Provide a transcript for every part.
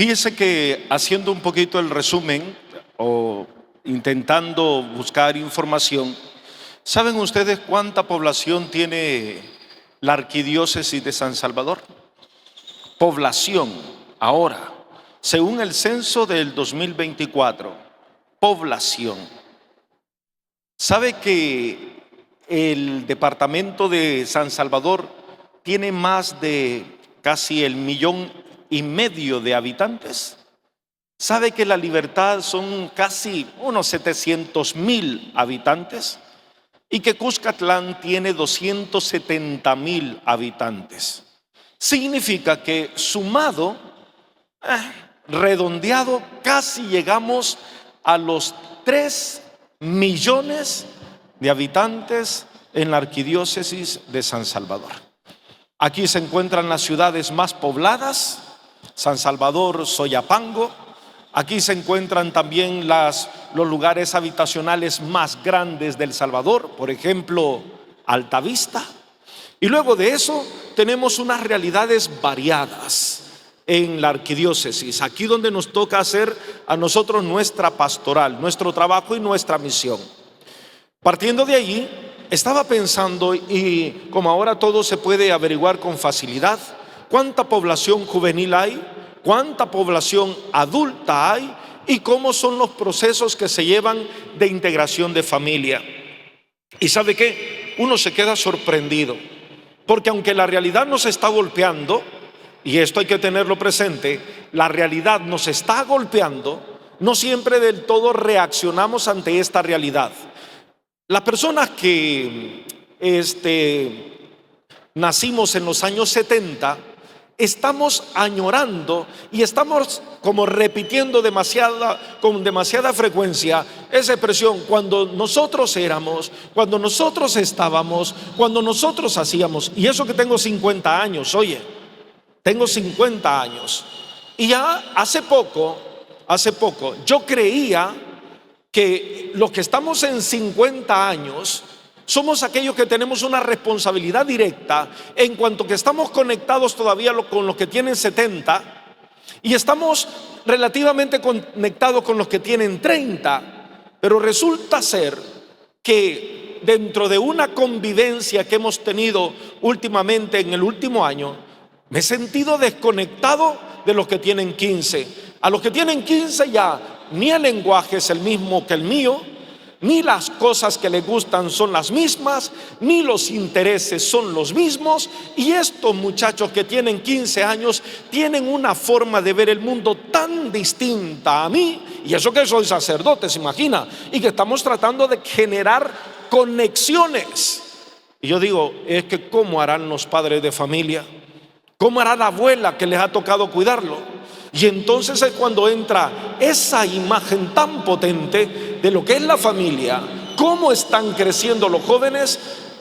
Fíjese que haciendo un poquito el resumen o intentando buscar información, ¿saben ustedes cuánta población tiene la arquidiócesis de San Salvador? Población, ahora, según el censo del 2024, población. ¿Sabe que el departamento de San Salvador tiene más de casi 1,5 millones de habitantes? ¿Sabe que La Libertad son casi unos 700,000 habitantes? Y que Cuscatlán tiene 270,000 habitantes. Significa que sumado, redondeado, casi llegamos a los 3 millones de habitantes en la arquidiócesis de San Salvador. Aquí se encuentran las ciudades más pobladas: San Salvador, Soyapango. Aquí se encuentran también los lugares habitacionales más grandes del Salvador, por ejemplo, Altavista. Y luego de eso tenemos unas realidades variadas en la arquidiócesis, aquí donde nos toca hacer a nosotros nuestra pastoral, nuestro trabajo y nuestra misión. Partiendo de allí, estaba pensando, y como ahora todo se puede averiguar con facilidad, ¿cuánta población juvenil hay? ¿Cuánta población adulta hay? ¿Y cómo son los procesos que se llevan de integración de familia? ¿Y sabe qué? Uno se queda sorprendido, porque aunque la realidad nos está golpeando, y esto hay que tenerlo presente, la realidad nos está golpeando, no siempre del todo reaccionamos ante esta realidad. Las personas que nacimos en los años 70, estamos añorando y estamos como repitiendo con demasiada frecuencia esa expresión: cuando nosotros éramos, cuando nosotros estábamos, cuando nosotros hacíamos. Y eso que tengo 50 años, oye, tengo 50 años. Y ya hace poco, yo creía que los que estamos en 50 años somos aquellos que tenemos una responsabilidad directa, en cuanto que estamos conectados todavía con los que tienen 70 y estamos relativamente conectados con los que tienen 30. Pero resulta ser que dentro de una convivencia que hemos tenido últimamente en el último año, me he sentido desconectado de los que tienen 15. A los que tienen 15 ya ni el lenguaje es el mismo que el mío, ni las cosas que les gustan son las mismas, ni los intereses son los mismos. Y estos muchachos que tienen 15 años tienen una forma de ver el mundo tan distinta a mí, y eso que soy sacerdote, se imagina, y que estamos tratando de generar conexiones. Y yo digo, es que ¿cómo harán los padres de familia? ¿Cómo hará la abuela que les ha tocado cuidarlo? Y entonces es cuando entra esa imagen tan potente de lo que es la familia, cómo están creciendo los jóvenes,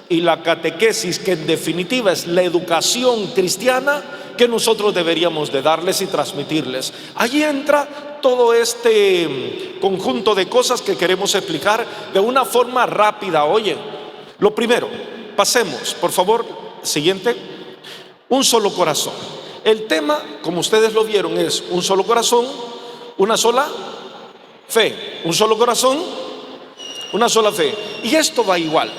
y la catequesis, que en definitiva es la educación cristiana que nosotros deberíamos de darles y transmitirles. Allí entra todo este conjunto de cosas que queremos explicar de una forma rápida. Oye, lo primero, pasemos, por favor, siguiente. Un solo corazón. El tema, como ustedes lo vieron, es un solo corazón, una sola fe. Un solo corazón, una sola fe. Y esto va igual.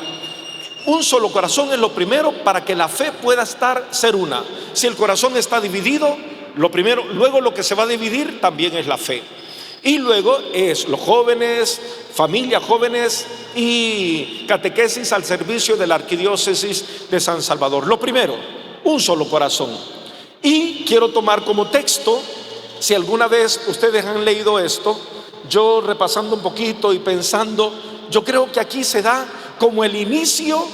Un solo corazón es lo primero para que la fe pueda ser una. Si el corazón está dividido, lo primero, luego lo que se va a dividir también es la fe. Y luego es los jóvenes, familias jóvenes y catequesis al servicio de la arquidiócesis de San Salvador. Lo primero, un solo corazón. Y quiero tomar como texto, si alguna vez ustedes han leído esto, yo repasando un poquito y pensando, yo creo que aquí se da como el inicio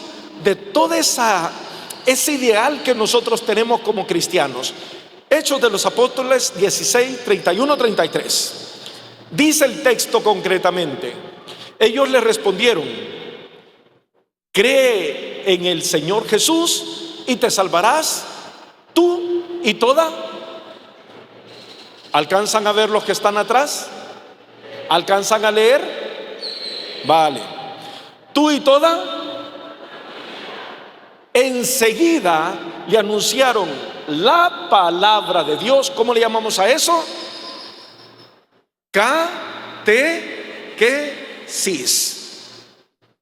de toda ese ideal que nosotros tenemos como cristianos. Hechos de los Apóstoles 16, 31, 33. Dice el texto concretamente: ellos le respondieron, cree en el Señor Jesús y te salvarás tú y toda. ¿Alcanzan a ver los que están atrás? ¿Alcanzan a leer? Vale. Tú y toda. Enseguida le anunciaron la palabra de Dios. ¿Cómo le llamamos a eso? catequesis.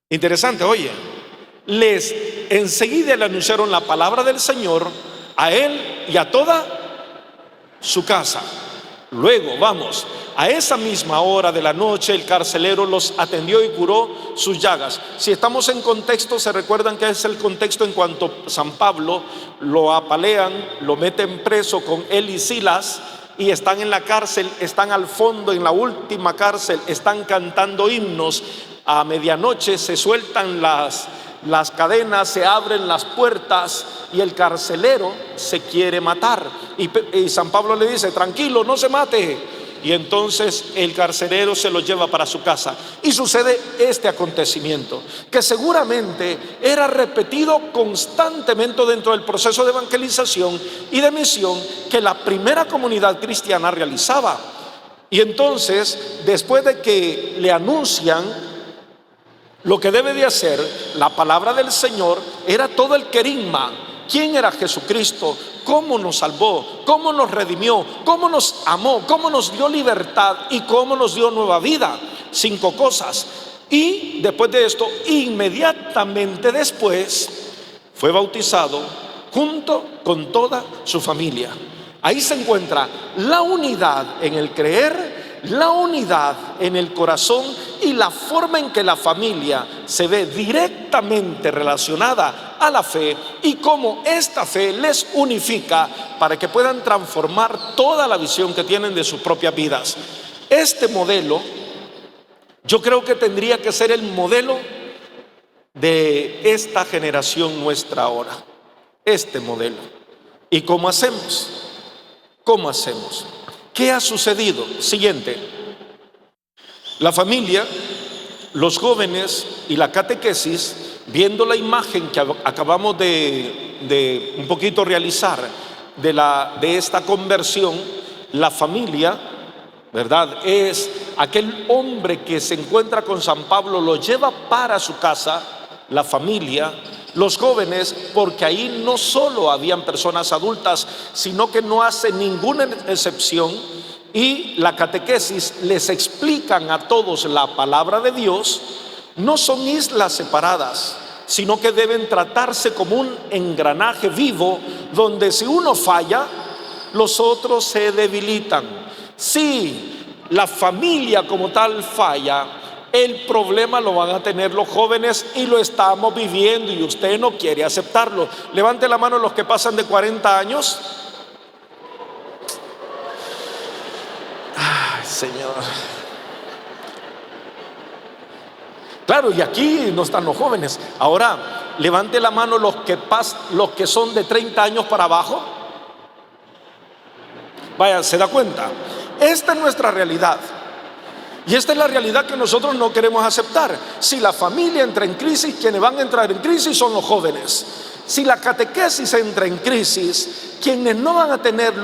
Interesante, oye. Enseguida le anunciaron la palabra del Señor a él y a toda su casa. Luego, vamos, a esa misma hora de la noche el carcelero los atendió y curó sus llagas. Si estamos en contexto, se recuerdan que es el contexto en cuanto San Pablo lo apalean, lo meten preso con él y Silas, y están en la cárcel, están al fondo en la última cárcel, están cantando himnos. A medianoche se sueltan las cadenas, se abren las puertas y el carcelero se quiere matar. Y San Pablo le dice: tranquilo, no se mate. Y entonces el carcelero se lo lleva para su casa. Y sucede este acontecimiento, que seguramente era repetido constantemente dentro del proceso de evangelización y de misión que la primera comunidad cristiana realizaba. Y entonces, después de que le anuncian lo que debe de hacer, la palabra del Señor era todo el querigma. ¿Quién era Jesucristo? ¿Cómo nos salvó? ¿Cómo nos redimió? ¿Cómo nos amó? ¿Cómo nos dio libertad? ¿Y cómo nos dio nueva vida? 5 cosas. Y después de esto, inmediatamente después, fue bautizado junto con toda su familia. Ahí se encuentra la unidad en el creer, la unidad en el corazón y la forma en que la familia se ve directamente relacionada a la fe, y cómo esta fe les unifica para que puedan transformar toda la visión que tienen de sus propias vidas. Este modelo, yo creo que tendría que ser el modelo de esta generación nuestra ahora. Este modelo. ¿Y cómo hacemos? ¿Cómo hacemos? ¿Qué ha sucedido? Siguiente. La familia, los jóvenes y la catequesis, viendo la imagen que acabamos de un poquito realizar de esta conversión, la familia, ¿verdad?, es aquel hombre que se encuentra con San Pablo, lo lleva para su casa. La familia, los jóvenes, porque ahí no solo habían personas adultas, sino que no hace ninguna excepción. Y la catequesis les explican a todos la palabra de Dios. No son islas separadas, sino que deben tratarse como un engranaje vivo, donde si uno falla, los otros se debilitan. Si la familia como tal falla, el problema lo van a tener los jóvenes, y lo estamos viviendo, y usted no quiere aceptarlo. Levante la mano los que pasan de 40 años. Ay, Señor. Claro, y aquí no están los jóvenes. Ahora, levante la mano los que son de 30 años para abajo. Vaya, ¿se da cuenta? Esta es nuestra realidad. Y esta es la realidad que nosotros no queremos aceptar. Si la familia entra en crisis, quienes van a entrar en crisis son los jóvenes. Si la catequesis entra en crisis, quienes no van a tener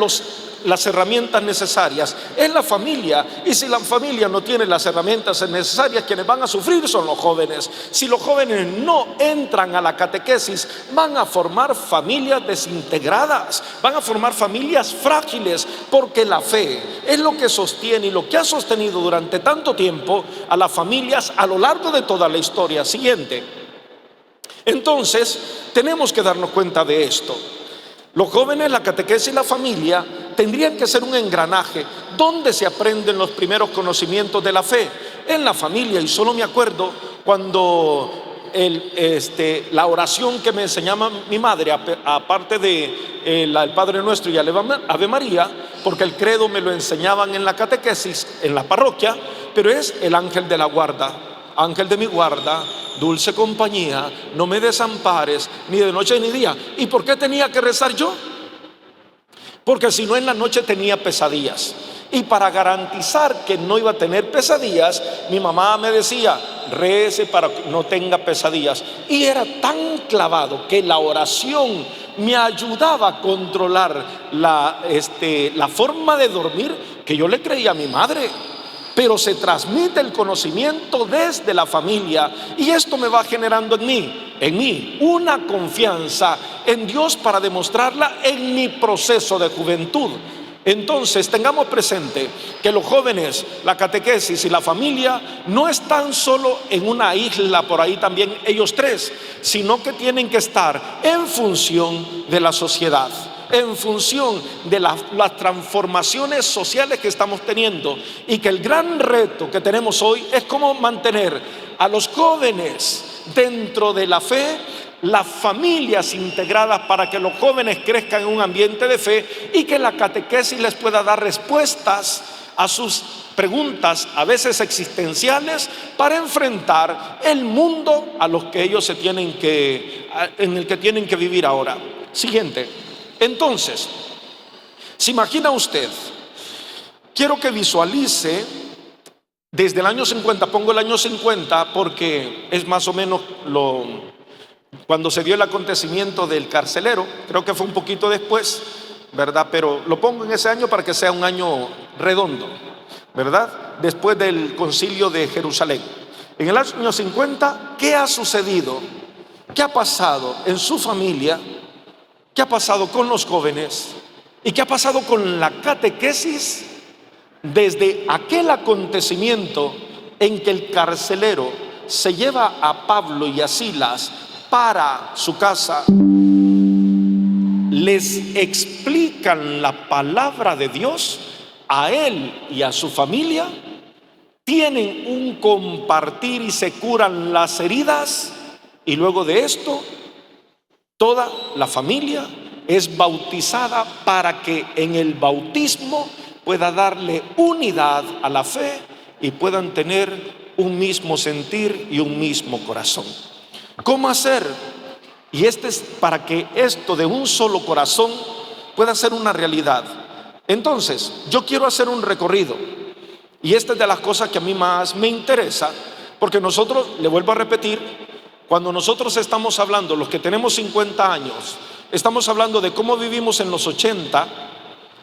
las herramientas necesarias es la familia. Y si la familia no tiene las herramientas necesarias, quienes van a sufrir son los jóvenes. Si los jóvenes no entran a la catequesis, van a formar familias desintegradas, van a formar familias frágiles, porque la fe es lo que sostiene y lo que ha sostenido durante tanto tiempo a las familias a lo largo de toda la historia. Siguiente. Entonces, tenemos que darnos cuenta de esto. Los jóvenes, la catequesis y la familia tendrían que ser un engranaje donde se aprenden los primeros conocimientos de la fe. En la familia, y solo me acuerdo cuando la oración que me enseñaba mi madre, aparte de el Padre Nuestro y el Ave María, porque el credo me lo enseñaban en la catequesis, en la parroquia, pero es el ángel de la guarda. Ángel de mi guarda, dulce compañía, no me desampares, ni de noche ni día. ¿Y por qué tenía que rezar yo? Porque si no, en la noche tenía pesadillas. Y para garantizar que no iba a tener pesadillas, mi mamá me decía: rece para que no tenga pesadillas. Y era tan clavado que la oración me ayudaba a controlar la forma de dormir, que yo le creía a mi madre. Pero se transmite el conocimiento desde la familia, y esto me va generando en mí una confianza en Dios para demostrarla en mi proceso de juventud. Entonces tengamos presente que los jóvenes, la catequesis y la familia no están solo en una isla por ahí también ellos tres, sino que tienen que estar en función de la sociedad, en función de las transformaciones sociales que estamos teniendo, y que el gran reto que tenemos hoy es cómo mantener a los jóvenes dentro de la fe, las familias integradas para que los jóvenes crezcan en un ambiente de fe y que la catequesis les pueda dar respuestas a sus preguntas, a veces existenciales, para enfrentar el mundo a los que ellos en el que tienen que vivir ahora. Siguiente. Entonces, ¿se imagina usted? Quiero que visualice desde el año 50, pongo el año 50 porque es más o menos cuando se dio el acontecimiento del carcelero, creo que fue un poquito después, ¿verdad? Pero lo pongo en ese año para que sea un año redondo, ¿verdad? Después del concilio de Jerusalén. En el año 50, ¿qué ha sucedido? ¿Qué ha pasado en su familia? ¿Qué ha pasado con los jóvenes? ¿Y qué ha pasado con la catequesis desde aquel acontecimiento en que el carcelero se lleva a Pablo y a Silas para su casa? Les explican la palabra de Dios a él y a su familia, tienen un compartir y se curan las heridas, y luego de esto toda la familia es bautizada para que en el bautismo pueda darle unidad a la fe y puedan tener un mismo sentir y un mismo corazón. ¿Cómo hacer? Y este es para que esto de un solo corazón pueda ser una realidad. Entonces, yo quiero hacer un recorrido, y esta es de las cosas que a mí más me interesa, porque nosotros, le vuelvo a repetir, cuando nosotros estamos hablando, los que tenemos 50 años, estamos hablando de cómo vivimos en los 80,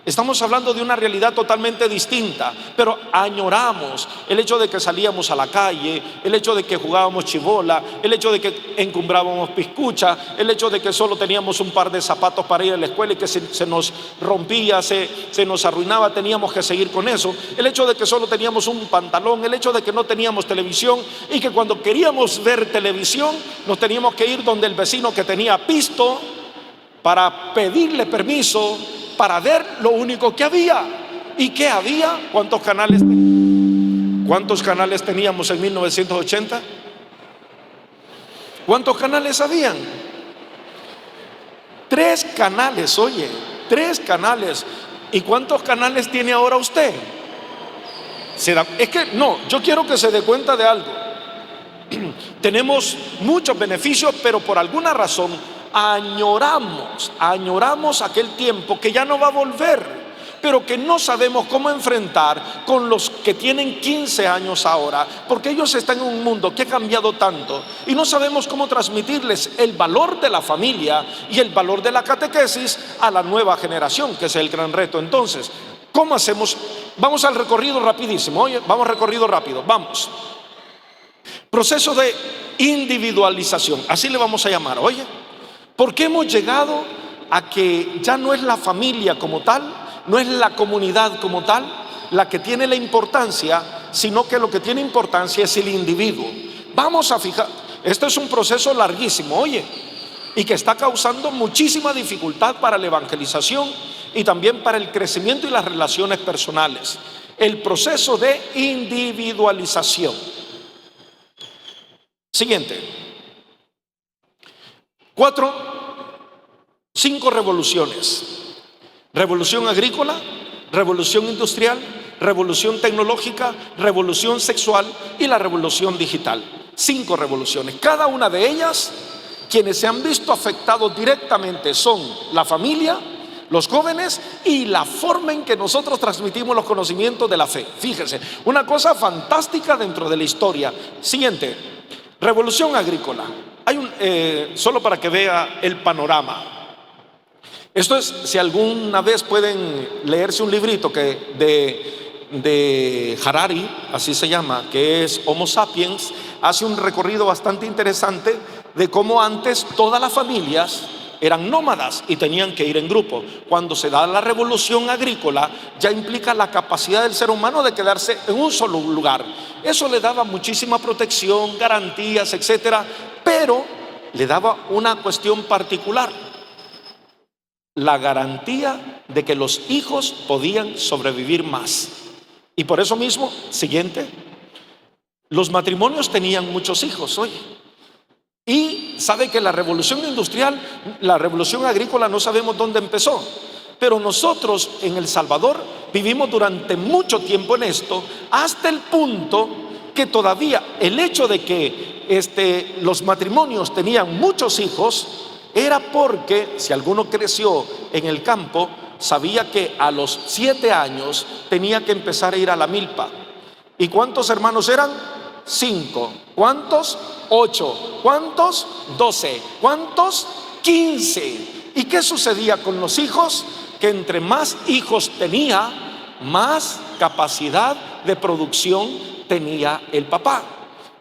estamos hablando de una realidad totalmente distinta, pero añoramos el hecho de que salíamos a la calle, el hecho de que jugábamos chibola, el hecho de que encumbrábamos piscucha, el hecho de que solo teníamos un par de zapatos para ir a la escuela y que se nos rompía, se nos arruinaba, teníamos que seguir con eso, el hecho de que solo teníamos un pantalón, el hecho de que no teníamos televisión y que cuando queríamos ver televisión nos teníamos que ir donde el vecino que tenía pisto para pedirle permiso para ver lo único que había. ¿Y qué había? ¿Cuántos canales teníamos en 1980? ¿Cuántos canales habían? 3 canales, oye, 3 canales. ¿Y cuántos canales tiene ahora usted? Es que no, yo quiero que se dé cuenta de algo. Tenemos muchos beneficios, pero por alguna razón añoramos aquel tiempo que ya no va a volver, pero que no sabemos cómo enfrentar con los que tienen 15 años ahora, porque ellos están en un mundo que ha cambiado tanto y no sabemos cómo transmitirles el valor de la familia y el valor de la catequesis a la nueva generación, que es el gran reto. Entonces, ¿cómo hacemos? Vamos al recorrido rapidísimo. Oye, vamos recorrido rápido, vamos. Proceso de individualización, así le vamos a llamar. Oye, ¿por qué hemos llegado a que ya no es la familia como tal, no es la comunidad como tal la que tiene la importancia, sino que lo que tiene importancia es el individuo? Vamos a fijar, esto es un proceso larguísimo, oye, y que está causando muchísima dificultad para la evangelización y también para el crecimiento y las relaciones personales. El proceso de individualización. Siguiente. 5 revoluciones: revolución agrícola, revolución industrial, revolución tecnológica, revolución sexual y la revolución digital. 5 revoluciones. Cada una de ellas, quienes se han visto afectados directamente son la familia, los jóvenes y la forma en que nosotros transmitimos los conocimientos de la fe. Fíjense, una cosa fantástica dentro de la historia. Siguiente. Revolución agrícola. Solo para que vea el panorama. Esto es, si alguna vez pueden leerse un librito de Harari, así se llama, que es Homo Sapiens, hace un recorrido bastante interesante de cómo antes todas las familias eran nómadas y tenían que ir en grupo. Cuando se da la revolución agrícola, ya implica la capacidad del ser humano de quedarse en un solo lugar. Eso le daba muchísima protección, garantías, etcétera, pero le daba una cuestión particular: la garantía de que los hijos podían sobrevivir más. Y por eso mismo, siguiente, los matrimonios tenían muchos hijos, oye. Y sabe que la revolución industrial, la revolución agrícola, no sabemos dónde empezó, pero nosotros en El Salvador vivimos durante mucho tiempo en esto, hasta el punto que todavía el hecho de que los matrimonios tenían muchos hijos era porque, si alguno creció en el campo, sabía que a los 7 años tenía que empezar a ir a la milpa. ¿Y cuántos hermanos eran? 5. ¿Cuántos? 8. ¿Cuántos? 12. ¿Cuántos? 15. ¿Y qué sucedía con los hijos? Que entre más hijos tenía, más capacidad de producción tenía el papá.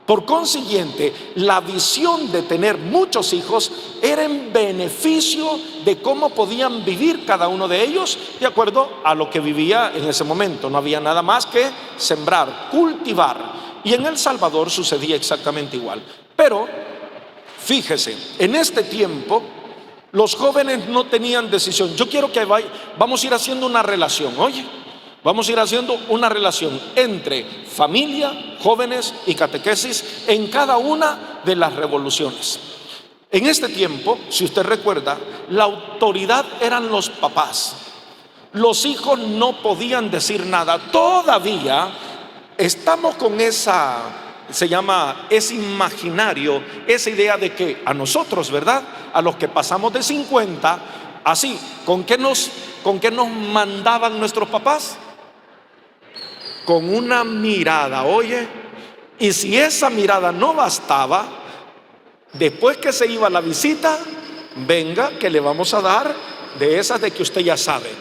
Por consiguiente, la visión de tener muchos hijos era en beneficio de cómo podían vivir cada uno de ellos de acuerdo a lo que vivía en ese momento. No había nada más que sembrar, cultivar. Y en El Salvador sucedía exactamente igual. Pero, fíjese, en este tiempo los jóvenes no tenían decisión. Yo quiero que vamos a ir haciendo una relación, oye. Vamos a ir haciendo una relación entre familia, jóvenes y catequesis en cada una de las revoluciones. En este tiempo, si usted recuerda, la autoridad eran los papás. Los hijos no podían decir nada. Todavía estamos con ese imaginario, esa idea de que a nosotros, ¿verdad?, a los que pasamos de 50, así, ¿con qué nos mandaban nuestros papás? Con una mirada, oye. Y si esa mirada no bastaba, después que se iba a la visita, venga que le vamos a dar de esas de que usted ya sabe.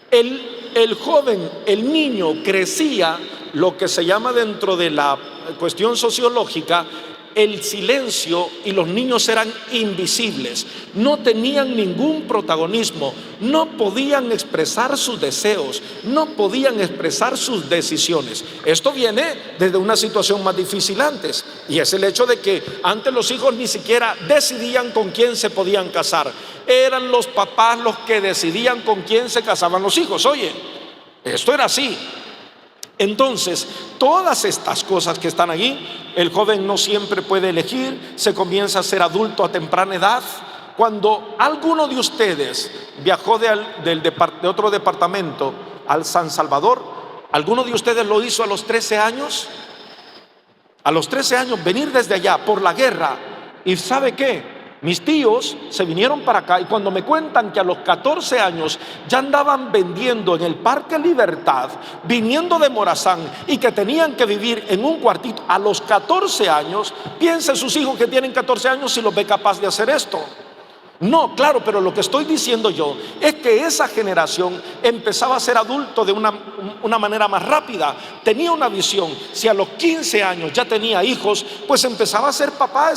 El joven, el niño crecía, lo que se llama dentro de la cuestión sociológica, el silencio, y los niños eran invisibles, no tenían ningún protagonismo, no podían expresar sus deseos, no podían expresar sus decisiones. Esto viene desde una situación más difícil antes, y es el hecho de que antes los hijos ni siquiera decidían con quién se podían casar, eran los papás los que decidían con quién se casaban los hijos. Oye, esto era así. Entonces, todas estas cosas que están allí, el joven no siempre puede elegir, se comienza a ser adulto a temprana edad. Cuando alguno de ustedes viajó de otro departamento al San Salvador, ¿alguno de ustedes lo hizo a los 13 años? A los 13 años, venir desde allá por la guerra. ¿Y sabe qué? Mis tíos se vinieron para acá y cuando me cuentan que a los 14 años ya andaban vendiendo en el Parque Libertad, viniendo de Morazán, y que tenían que vivir en un cuartito a los 14 años, piensen sus hijos que tienen 14 años si los ve capaz de hacer esto. No, claro, pero lo que estoy diciendo yo es que esa generación empezaba a ser adulto de una manera más rápida, tenía una visión. Si a los 15 años ya tenía hijos, pues empezaba a ser papá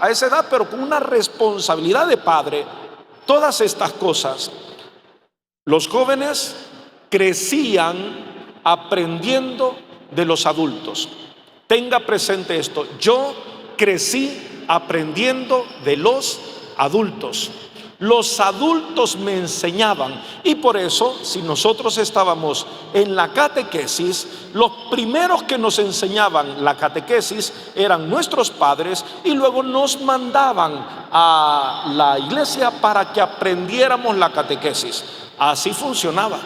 a esa edad, pero con una responsabilidad de padre. Todas estas cosas, los jóvenes crecían aprendiendo de los adultos. Tenga presente esto: yo crecí aprendiendo de los adultos. Los adultos me enseñaban, y por eso, si nosotros estábamos en la catequesis, los primeros que nos enseñaban la catequesis eran nuestros padres, y luego nos mandaban a la iglesia para que aprendiéramos la catequesis. Así funcionaba.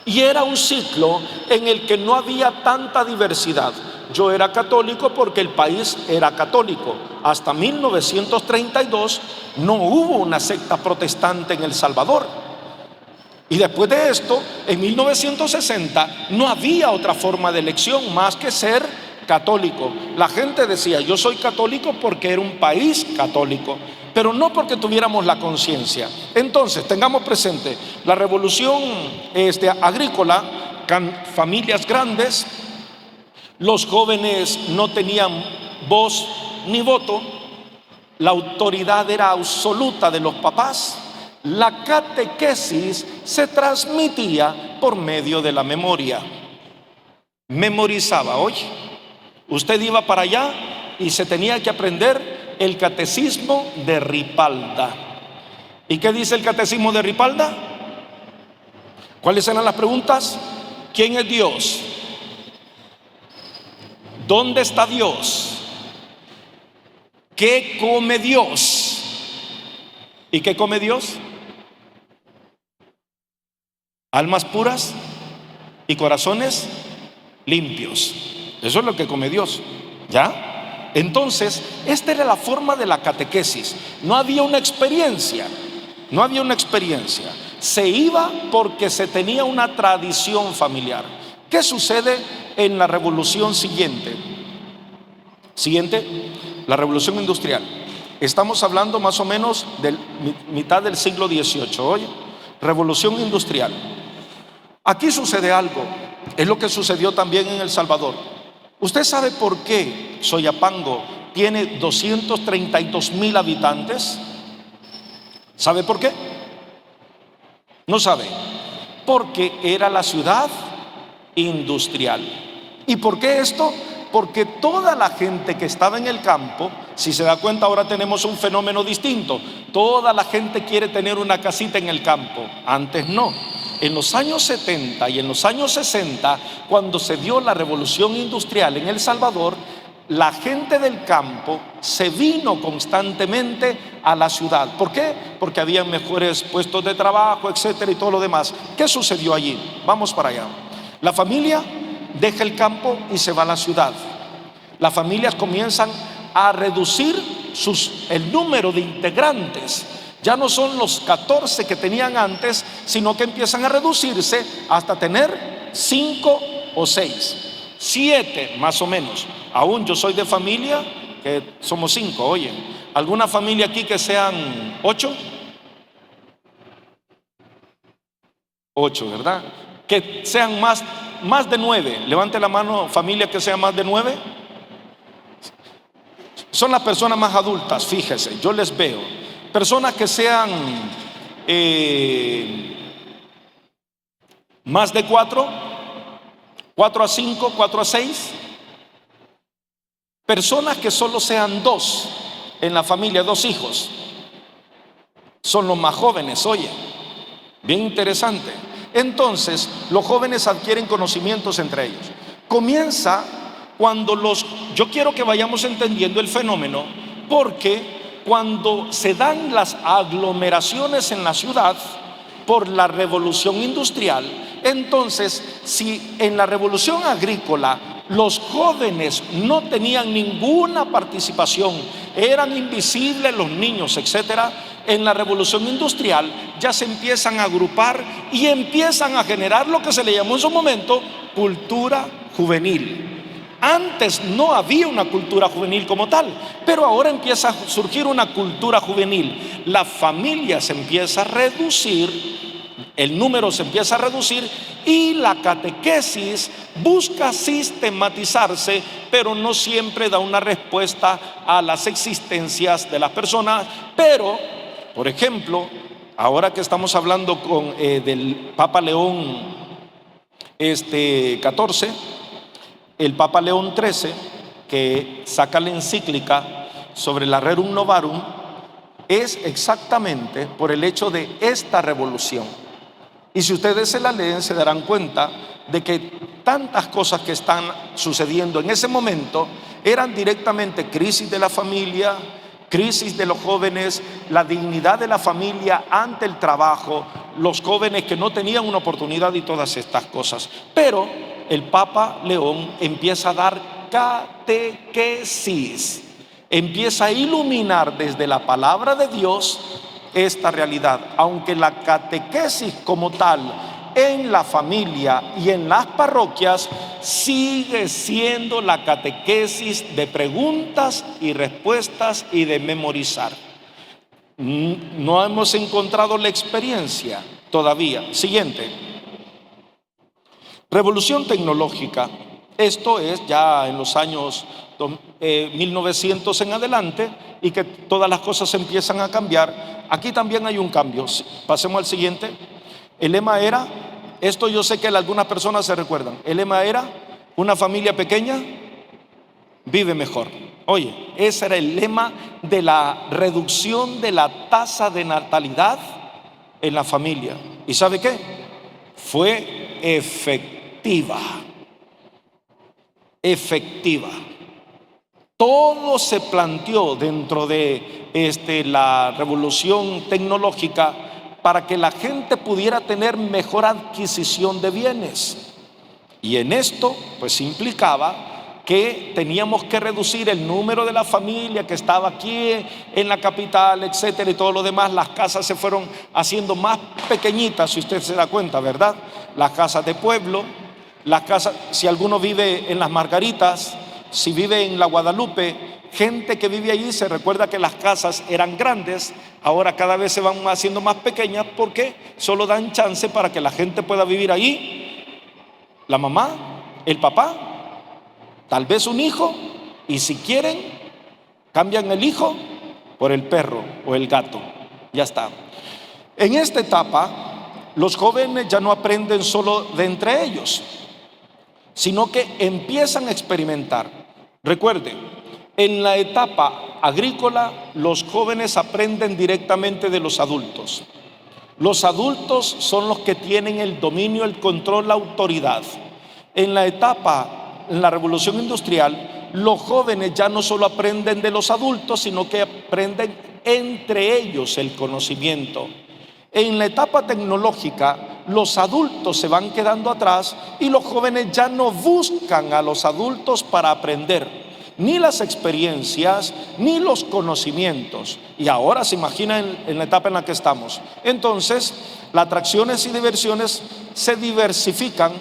Y era un ciclo en el que no había tanta diversidad. Yo era católico porque el país era católico. Hasta 1932 no hubo una secta protestante en El Salvador. Y después de esto, en 1960, no había otra forma de elección más que ser católico. La gente decía: yo soy católico porque era un país católico, pero no porque tuviéramos la conciencia. Entonces, tengamos presente, la revolución agrícola, familias grandes, los jóvenes no tenían voz ni voto, la autoridad era absoluta de los papás, la catequesis se transmitía por medio de la memoria. Memorizaba. Oye, usted iba para allá y se tenía que aprender el catecismo de Ripalda. ¿Y qué dice el catecismo de Ripalda? ¿Cuáles eran las preguntas? ¿Quién es Dios? ¿Dónde está Dios? ¿Qué come Dios? ¿Y qué come Dios? Almas puras y corazones limpios. Eso es lo que come Dios. ¿Ya? Entonces, esta era la forma de la catequesis. No había una experiencia. No había una experiencia. Se iba porque se tenía una tradición familiar. ¿Qué sucede en la revolución siguiente? La revolución industrial. Estamos hablando más o menos de mitad del siglo XVIII. Oye, revolución industrial. Aquí sucede algo. Es lo que sucedió también en El Salvador. ¿Usted sabe por qué Soyapango tiene 232,000 habitantes? ¿Sabe por qué? No sabe. Porque era la ciudad industrial. ¿Y por qué esto? Porque toda la gente que estaba en el campo, si se da cuenta, ahora tenemos un fenómeno distinto. Toda la gente quiere tener una casita en el campo. Antes no. En los años 70 y en los años 60, cuando se dio la revolución industrial en El Salvador, la gente del campo se vino constantemente a la ciudad. ¿Por qué? Porque había mejores puestos de trabajo, etcétera, y todo lo demás. ¿Qué sucedió allí? Vamos para allá. La familia deja el campo y se va a la ciudad. Las familias comienzan a reducir el número de integrantes. Ya no son los 14 que tenían antes, sino que empiezan a reducirse hasta tener 5 o 6, 7 más o menos. Aún yo soy de familia que somos 5. Oye, ¿alguna familia aquí que sean 8? 8, ¿verdad? Que sean más de 9. Levante la mano, familia que sean más de 9. Son las personas más adultas, fíjese, yo les veo. Personas que sean más de 4, 4 a 5, 4 a 6. Personas que solo sean 2 en la familia, 2 hijos. Son los más jóvenes, oye. Bien interesante. Entonces, los jóvenes adquieren conocimientos entre ellos. Comienza cuando yo quiero que vayamos entendiendo el fenómeno, porque cuando se dan las aglomeraciones en la ciudad por la revolución industrial, entonces si en la revolución agrícola los jóvenes no tenían ninguna participación, eran invisibles los niños, etcétera, en la revolución industrial ya se empiezan a agrupar y empiezan a generar lo que se le llamó en su momento cultura juvenil. Antes no había una cultura juvenil como tal, pero ahora empieza a surgir una cultura juvenil. La familia se empieza a reducir, el número se empieza a reducir y la catequesis busca sistematizarse, pero no siempre da una respuesta a las existencias de las personas. Pero, por ejemplo, ahora que estamos hablando del Papa León 14, el Papa León XIII, que saca la encíclica sobre la Rerum Novarum, es exactamente por el hecho de esta revolución. Y si ustedes se la leen, se darán cuenta de que tantas cosas que están sucediendo en ese momento eran directamente crisis de la familia, crisis de los jóvenes, la dignidad de la familia ante el trabajo, los jóvenes que no tenían una oportunidad y todas estas cosas. Pero el Papa León empieza a dar catequesis, empieza a iluminar desde la palabra de Dios esta realidad, aunque la catequesis como tal en la familia y en las parroquias sigue siendo la catequesis de preguntas y respuestas y de memorizar. No hemos encontrado la experiencia todavía. Siguiente. Revolución tecnológica. Esto es ya en los años 1900 en adelante, y que todas las cosas empiezan a cambiar. Aquí también hay un cambio. Pasemos al siguiente. El lema era, esto yo sé que algunas personas se recuerdan, el lema era: una familia pequeña vive mejor. Oye, ese era el lema de la reducción de la tasa de natalidad en la familia. ¿Y sabe qué? Fue efectiva. Todo se planteó dentro de la revolución tecnológica para que la gente pudiera tener mejor adquisición de bienes. Y en esto pues implicaba que teníamos que reducir el número de la familia que estaba aquí en la capital, etcétera, y todo lo demás. Las casas se fueron haciendo más pequeñitas, si usted se da cuenta, ¿verdad? Las casas de pueblo, las casas, si alguno vive en Las Margaritas, si vive en la Guadalupe, gente que vive allí se recuerda que las casas eran grandes, ahora cada vez se van haciendo más pequeñas porque solo dan chance para que la gente pueda vivir allí, la mamá, el papá, tal vez un hijo, y si quieren cambian el hijo por el perro o el gato. Ya está. En esta etapa los jóvenes ya no aprenden solo de entre ellos, sino que empiezan a experimentar. Recuerde, en la etapa agrícola los jóvenes aprenden directamente de los adultos. Los adultos son los que tienen el dominio, el control, la autoridad. En la revolución industrial, los jóvenes ya no solo aprenden de los adultos, sino que aprenden entre ellos el conocimiento. En la etapa tecnológica, los adultos se van quedando atrás y los jóvenes ya no buscan a los adultos para aprender ni las experiencias ni los conocimientos. Y ahora se imaginan en la etapa en la que estamos. Entonces, las atracciones y diversiones se diversifican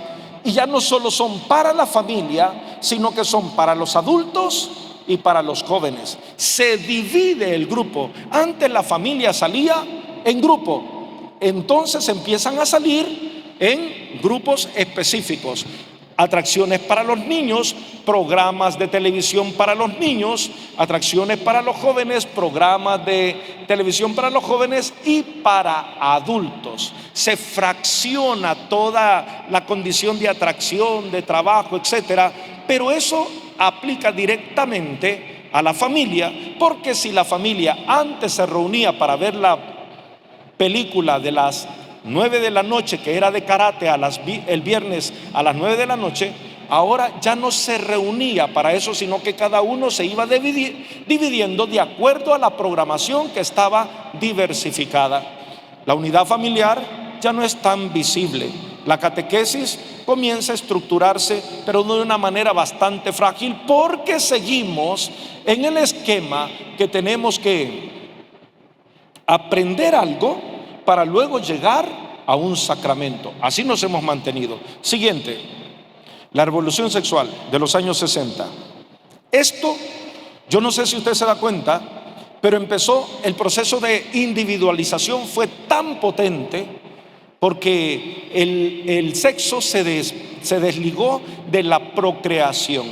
y ya no solo son para la familia, sino que son para los adultos y para los jóvenes. Se divide el grupo. Antes la familia salía en grupo, entonces empiezan a salir en grupos específicos. Atracciones para los niños, programas de televisión para los niños, atracciones para los jóvenes, programas de televisión para los jóvenes y para adultos. Se fracciona toda la condición de atracción, de trabajo, etcétera, pero eso aplica directamente a la familia, porque si la familia antes se reunía para ver la película de las 9 de la noche, que era de karate, el viernes a las 9 de la noche, ahora ya no se reunía para eso, sino que cada uno se iba dividiendo de acuerdo a la programación que estaba diversificada. La unidad familiar ya no es tan visible. La catequesis comienza a estructurarse, pero de una manera bastante frágil, porque seguimos en el esquema que tenemos que aprender algo para luego llegar a un sacramento. Así nos hemos mantenido. Siguiente, la revolución sexual de los años 60. Esto, yo no sé si usted se da cuenta, pero empezó el proceso de individualización, fue tan potente porque el sexo se desligó de la procreación.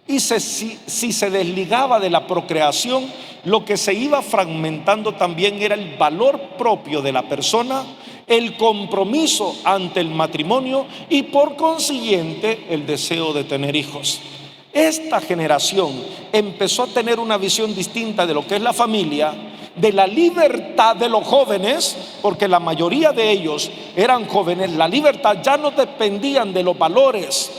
Y si se desligaba de la procreación, lo que se iba fragmentando también era el valor propio de la persona, el compromiso ante el matrimonio y por consiguiente el deseo de tener hijos. Esta generación empezó a tener una visión distinta de lo que es la familia, de la libertad de los jóvenes, porque la mayoría de ellos eran jóvenes. La libertad ya no dependían de los valores,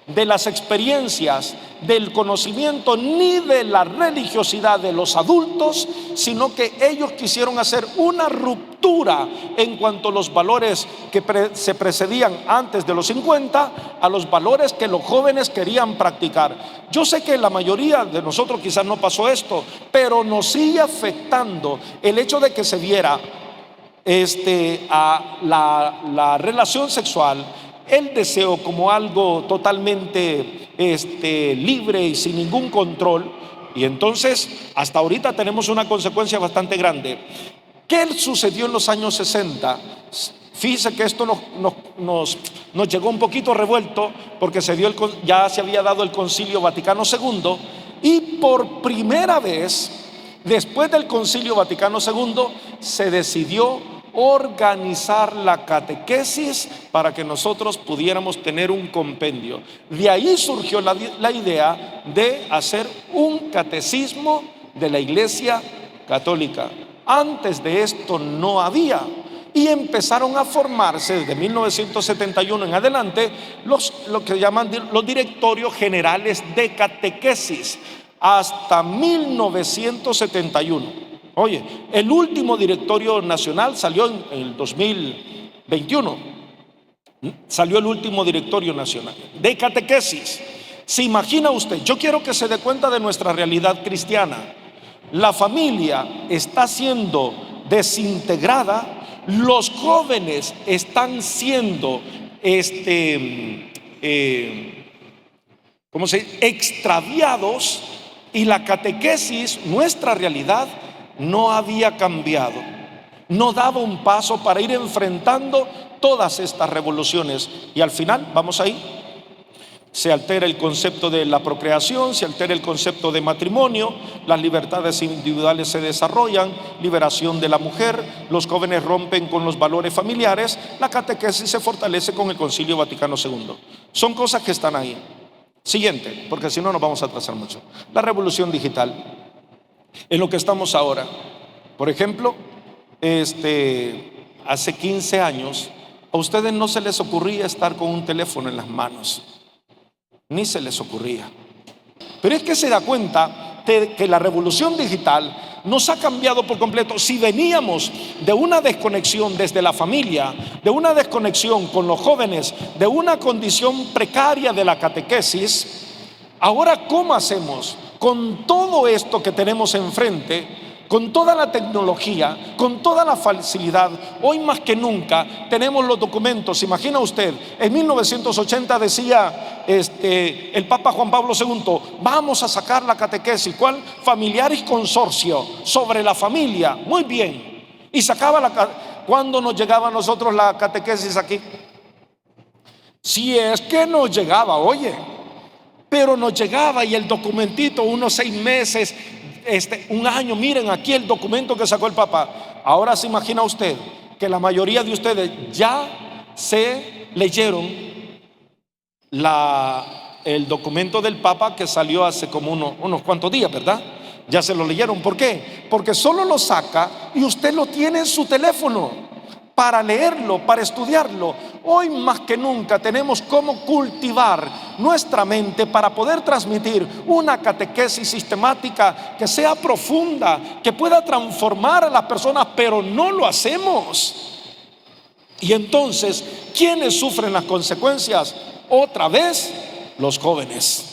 de las experiencias, del conocimiento, ni de la religiosidad de los adultos, sino que ellos quisieron hacer una ruptura en cuanto a los valores que se precedían antes de los 50 a los valores que los jóvenes querían practicar. Yo sé que la mayoría de nosotros quizás no pasó esto, pero nos sigue afectando el hecho de que se viera a la relación sexual, el deseo, como algo totalmente libre y sin ningún control. Y entonces hasta ahorita tenemos una consecuencia bastante grande. ¿Qué sucedió en los años 60? Fíjese que esto nos llegó un poquito revuelto porque ya se había dado el Concilio Vaticano II, y por primera vez, después del Concilio Vaticano II, se decidió organizar la catequesis para que nosotros pudiéramos tener un compendio. De ahí surgió la idea de hacer un catecismo de la Iglesia Católica. Antes de esto no había. Y empezaron a formarse desde 1971 en adelante lo que llaman los directorios generales de catequesis hasta 1971. Oye, el último directorio nacional salió en el 2021. Salió el último directorio nacional de catequesis. ¿Se imagina usted? Yo quiero que se dé cuenta de nuestra realidad cristiana. La familia está siendo desintegrada. Los jóvenes están siendo extraviados, y la catequesis, nuestra realidad, no había cambiado. No daba un paso para ir enfrentando todas estas revoluciones. Y al final, vamos ahí, se altera el concepto de la procreación, se altera el concepto de matrimonio, las libertades individuales se desarrollan, liberación de la mujer, los jóvenes rompen con los valores familiares, la catequesis se fortalece con el Concilio Vaticano II. Son cosas que están ahí. Siguiente, porque si no nos vamos a atrasar mucho. La revolución digital, en lo que estamos ahora. Por ejemplo, hace 15 años, a ustedes no se les ocurría estar con un teléfono en las manos. Ni se les ocurría. Pero es que se da cuenta de que la revolución digital nos ha cambiado por completo. Si veníamos de una desconexión desde la familia, de una desconexión con los jóvenes, de una condición precaria de la catequesis, ahora ¿cómo hacemos? Con todo esto que tenemos enfrente, con toda la tecnología, con toda la facilidad, hoy más que nunca tenemos los documentos. Imagina usted, en 1980 decía el Papa Juan Pablo II, vamos a sacar la catequesis. ¿Cuál? Familiaris Consortio, sobre la familia. Muy bien. Y sacaba ¿cuándo nos llegaba a nosotros la catequesis aquí? Si es que nos llegaba, oye, pero nos llegaba, y el documentito, unos 6 meses, un año. Miren aquí el documento que sacó el Papa. Ahora se imagina usted que la mayoría de ustedes ya se leyeron el documento del Papa que salió hace como unos cuantos días, ¿verdad? Ya se lo leyeron. ¿Por qué? Porque solo lo saca y usted lo tiene en su teléfono para leerlo, para estudiarlo. Hoy más que nunca tenemos cómo cultivar nuestra mente para poder transmitir una catequesis sistemática que sea profunda, que pueda transformar a las personas, pero no lo hacemos. Y entonces, ¿quiénes sufren las consecuencias? Otra vez, los jóvenes.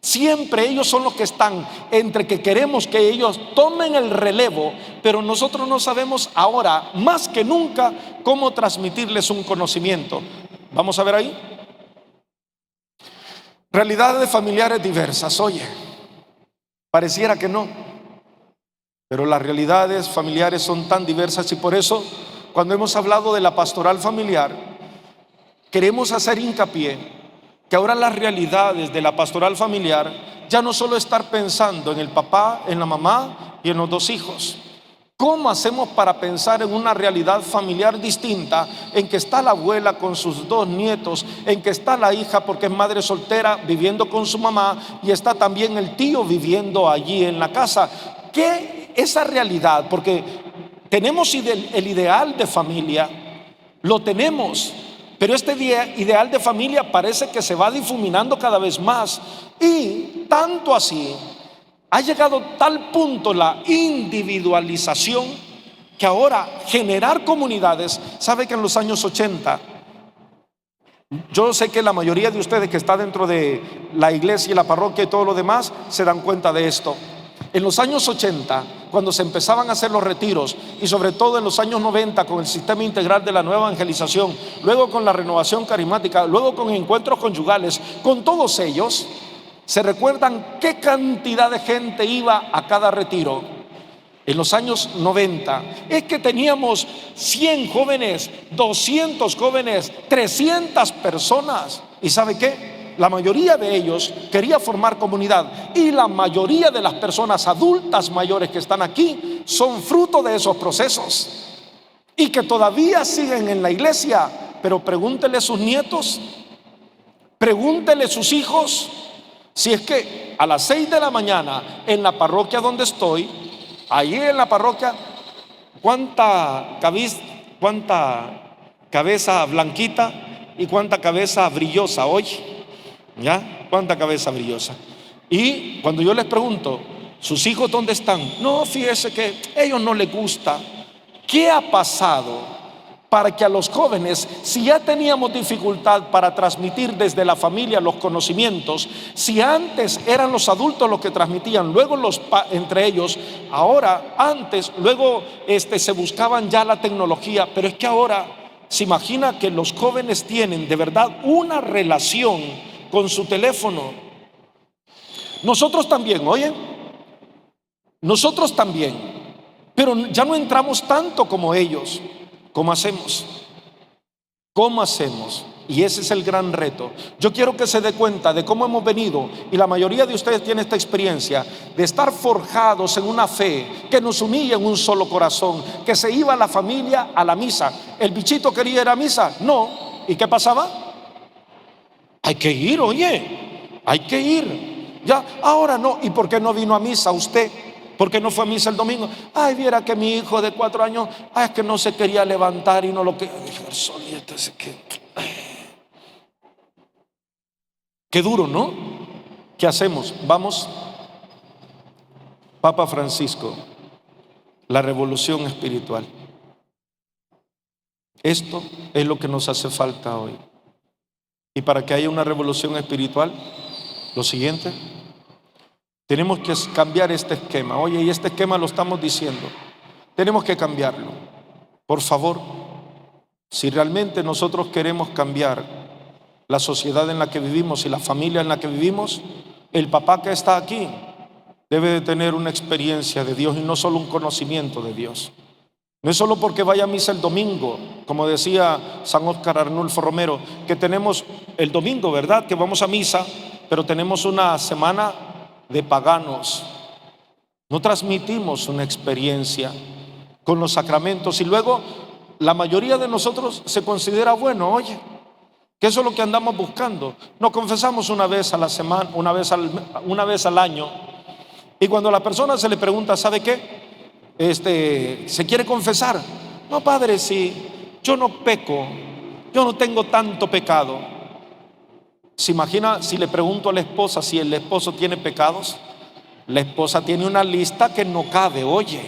Siempre ellos son los que están entre que queremos que ellos tomen el relevo, pero nosotros no sabemos ahora más que nunca cómo transmitirles un conocimiento. Vamos a ver ahí. Realidades familiares diversas. Oye, pareciera que no, pero las realidades familiares son tan diversas, y por eso cuando hemos hablado de la pastoral familiar, queremos hacer hincapié que ahora las realidades de la pastoral familiar ya no solo estar pensando en el papá, en la mamá y en los 2 hijos. ¿Cómo hacemos para pensar en una realidad familiar distinta, en que está la abuela con sus 2 nietos, en que está la hija porque es madre soltera viviendo con su mamá, y está también el tío viviendo allí en la casa? ¿Qué esa realidad? Porque tenemos el ideal de familia, lo tenemos, pero este ideal de familia parece que se va difuminando cada vez más, y tanto así ha llegado tal punto la individualización que ahora generar comunidades. Sabe que en los años 80, yo sé que la mayoría de ustedes que está dentro de la iglesia y la parroquia y todo lo demás se dan cuenta de esto. En los años 80, cuando se empezaban a hacer los retiros, y sobre todo en los años 90 con el sistema integral de la nueva evangelización, luego con la renovación carismática, luego con encuentros conyugales, con todos ellos, ¿se recuerdan qué cantidad de gente iba a cada retiro? en los años 90, es que teníamos 100 jóvenes, 200 jóvenes, 300 personas. ¿Y sabe qué? La mayoría de ellos quería formar comunidad, y la mayoría de las personas adultas mayores que están aquí son fruto de esos procesos y que todavía siguen en la iglesia. Pero pregúntele a sus nietos, pregúntele a sus hijos, si es que a las 6 de la mañana en la parroquia donde estoy, ahí en la parroquia, cuánta cabeza blanquita y cuánta cabeza brillosa hoy, ¿ya? Cuánta cabeza brillosa. Y cuando yo les pregunto, ¿sus hijos dónde están? No, fíjese que a ellos no les gusta. ¿Qué ha pasado para que a los jóvenes, si ya teníamos dificultad para transmitir desde la familia los conocimientos, si antes eran los adultos los que transmitían, luego entre ellos, ahora, antes, luego se buscaban ya la tecnología, pero es que ahora se imagina que los jóvenes tienen de verdad una relación con su teléfono? Nosotros también, oye, nosotros también, pero ya no entramos tanto como ellos. ¿Cómo hacemos? ¿Cómo hacemos? Y ese es el gran reto. Yo quiero que se dé cuenta de cómo hemos venido, y la mayoría de ustedes tiene esta experiencia de estar forjados en una fe que nos unía en un solo corazón, que se iba la familia a la misa. ¿El bichito quería ir a misa? No. ¿Y qué pasaba? Hay que ir, oye, hay que ir. Ya, ahora no. ¿Y por qué no vino a misa usted? ¿Por qué no fue a misa el domingo? Ay, viera que mi hijo de 4 años, es que no se quería levantar y no lo que. Qué duro, ¿no? ¿Qué hacemos? Vamos, Papa Francisco, la revolución espiritual. Esto es lo que nos hace falta hoy. Y para que haya una revolución espiritual, lo siguiente, tenemos que cambiar este esquema. Oye, y este esquema lo estamos diciendo, tenemos que cambiarlo. Por favor, si realmente nosotros queremos cambiar la sociedad en la que vivimos y la familia en la que vivimos, el papá que está aquí debe de tener una experiencia de Dios y no solo un conocimiento de Dios. No es solo porque vaya a misa el domingo, como decía San Óscar Arnulfo Romero, que tenemos el domingo, ¿verdad?, que vamos a misa, pero tenemos una semana de paganos. No transmitimos una experiencia con los sacramentos, y luego la mayoría de nosotros se considera bueno, oye, que eso es lo que andamos buscando. Nos confesamos una vez a la semana, una vez al año, y cuando a la persona se le pregunta, ¿sabe qué? ¿Se quiere confesar? No, padre, si yo no peco, yo no tengo tanto pecado. ¿Se imagina si le pregunto a la esposa si el esposo tiene pecados? La esposa tiene una lista que no cabe, oye,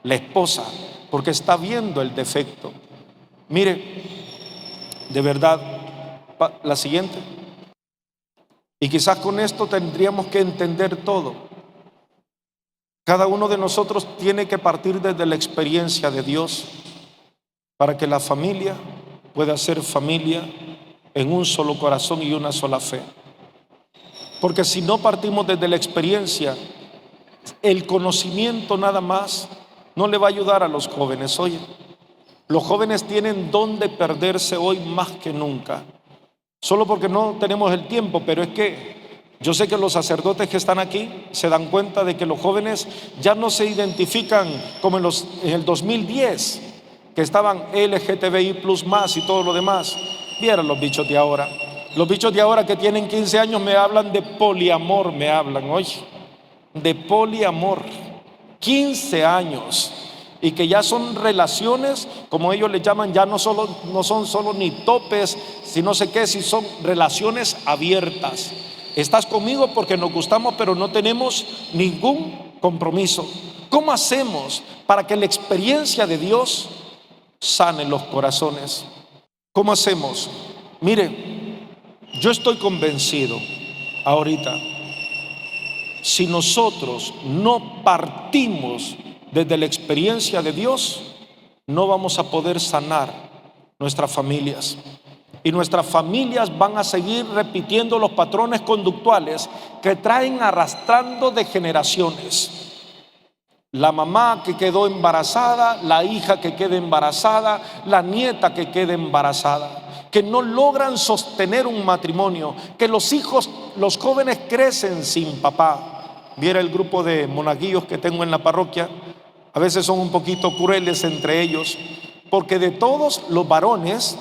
la esposa, porque está viendo el defecto. Mire, de verdad, la siguiente, y quizás con esto tendríamos que entender todo. Cada uno de nosotros tiene que partir desde la experiencia de Dios para que la familia pueda ser familia en un solo corazón y una sola fe. Porque si no partimos desde la experiencia, el conocimiento nada más no le va a ayudar a los jóvenes. Oye, los jóvenes tienen dónde perderse hoy más que nunca, solo porque no tenemos el tiempo. Pero es que yo sé que los sacerdotes que están aquí se dan cuenta de que los jóvenes ya no se identifican como en el 2010, que estaban LGTBI plus más y todo lo demás. Vieran los bichos de ahora. Los bichos de ahora que tienen 15 años me hablan de poliamor, me hablan, oye, de poliamor. 15 años. Y que ya son relaciones, como ellos le llaman, ya no son solo ni topes, sino sé qué, si son relaciones abiertas. Estás conmigo porque nos gustamos, pero no tenemos ningún compromiso. ¿Cómo hacemos para que la experiencia de Dios sane los corazones? ¿Cómo hacemos? Mire, yo estoy convencido ahorita, si nosotros no partimos desde la experiencia de Dios, no vamos a poder sanar nuestras familias. Y nuestras familias van a seguir repitiendo los patrones conductuales que traen arrastrando de generaciones. la mamá que quedó embarazada, la hija que queda embarazada, la nieta que queda embarazada, que no logran sostener un matrimonio, que los hijos, los jóvenes crecen sin papá. Viera el grupo de monaguillos que tengo en la parroquia, a veces son un poquito crueles entre ellos, porque de todos los varones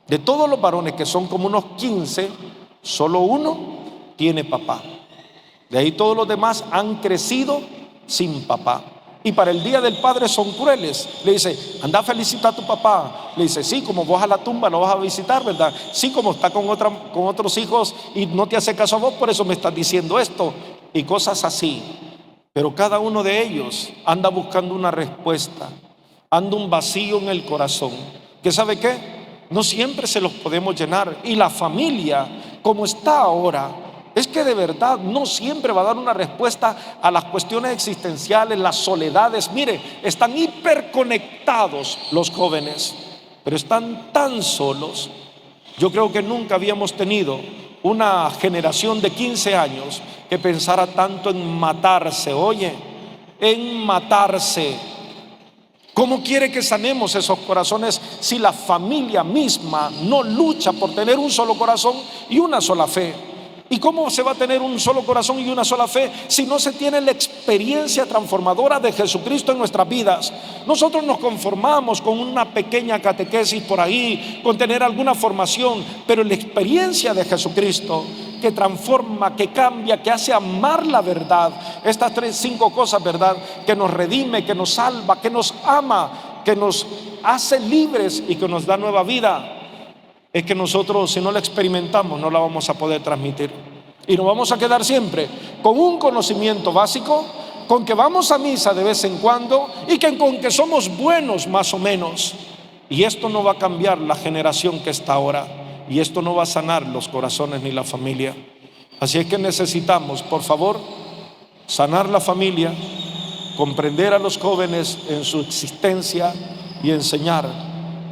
que son como unos 15, solo uno tiene papá. De ahí todos los demás han crecido sin papá. Y para el día del padre son crueles. Le dice, anda a felicitar a tu papá. Le dice, sí, como vos a la tumba lo vas a visitar, ¿verdad? Sí, como está con otros hijos y no te hace caso a vos, por eso me estás diciendo esto. Y cosas así. Pero cada uno de ellos anda buscando una respuesta, anda un vacío en el corazón, que ¿sabe qué? No siempre se los podemos llenar. Y la familia, como está ahora, es que de verdad no siempre va a dar una respuesta a las cuestiones existenciales, las soledades. Mire, están hiperconectados los jóvenes, pero están tan solos. Yo creo que nunca habíamos tenido una generación de 15 años que pensara tanto en matarse. Oye, en matarse. ¿Cómo quiere que sanemos esos corazones si la familia misma no lucha por tener un solo corazón y una sola fe? ¿Y cómo se va a tener un solo corazón y una sola fe si no se tiene la experiencia transformadora de Jesucristo en nuestras vidas? Nosotros nos conformamos con una pequeña catequesis por ahí, con tener alguna formación, pero la experiencia de Jesucristo que transforma, que cambia, que hace amar la verdad, estas 5 cosas, ¿verdad? Que nos redime, que nos salva, que nos ama, que nos hace libres y que nos da nueva vida. Es que nosotros, si no la experimentamos, no la vamos a poder transmitir. Y nos vamos a quedar siempre con un conocimiento básico, con que vamos a misa de vez en cuando y con que somos buenos más o menos. Y esto no va a cambiar la generación que está ahora. Y esto no va a sanar los corazones ni la familia. Así es que necesitamos, por favor, sanar la familia, comprender a los jóvenes en su existencia y enseñar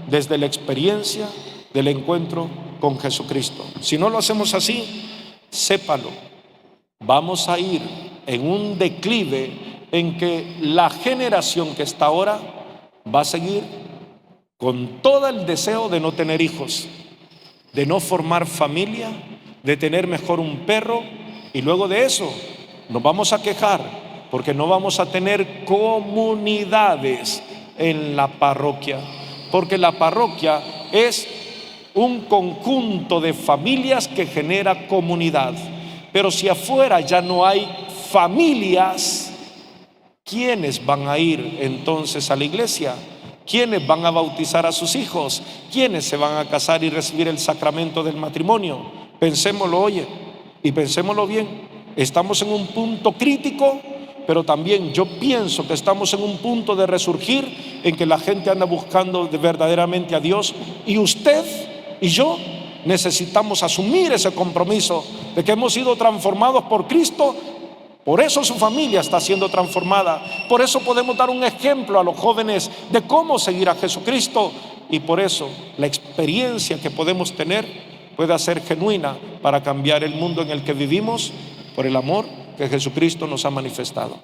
desde la experiencia del encuentro con Jesucristo. Si no lo hacemos así, sépalo, vamos a ir en un declive en que la generación que está ahora va a seguir con todo el deseo de no tener hijos, de no formar familia, de tener mejor un perro, y luego de eso nos vamos a quejar porque no vamos a tener comunidades en la parroquia, porque la parroquia es un conjunto de familias que genera comunidad. Pero si afuera ya no hay familias, ¿quiénes van a ir entonces a la iglesia? ¿Quiénes van a bautizar a sus hijos? ¿Quiénes se van a casar y recibir el sacramento del matrimonio? Pensémoslo, oye, y pensémoslo bien. Estamos en un punto crítico, pero también yo pienso que estamos en un punto de resurgir, en que la gente anda buscando verdaderamente a Dios, y usted y yo necesitamos asumir ese compromiso de que hemos sido transformados por Cristo. Por eso su familia está siendo transformada. Por eso podemos dar un ejemplo a los jóvenes de cómo seguir a Jesucristo. Y por eso la experiencia que podemos tener puede ser genuina para cambiar el mundo en el que vivimos por el amor que Jesucristo nos ha manifestado.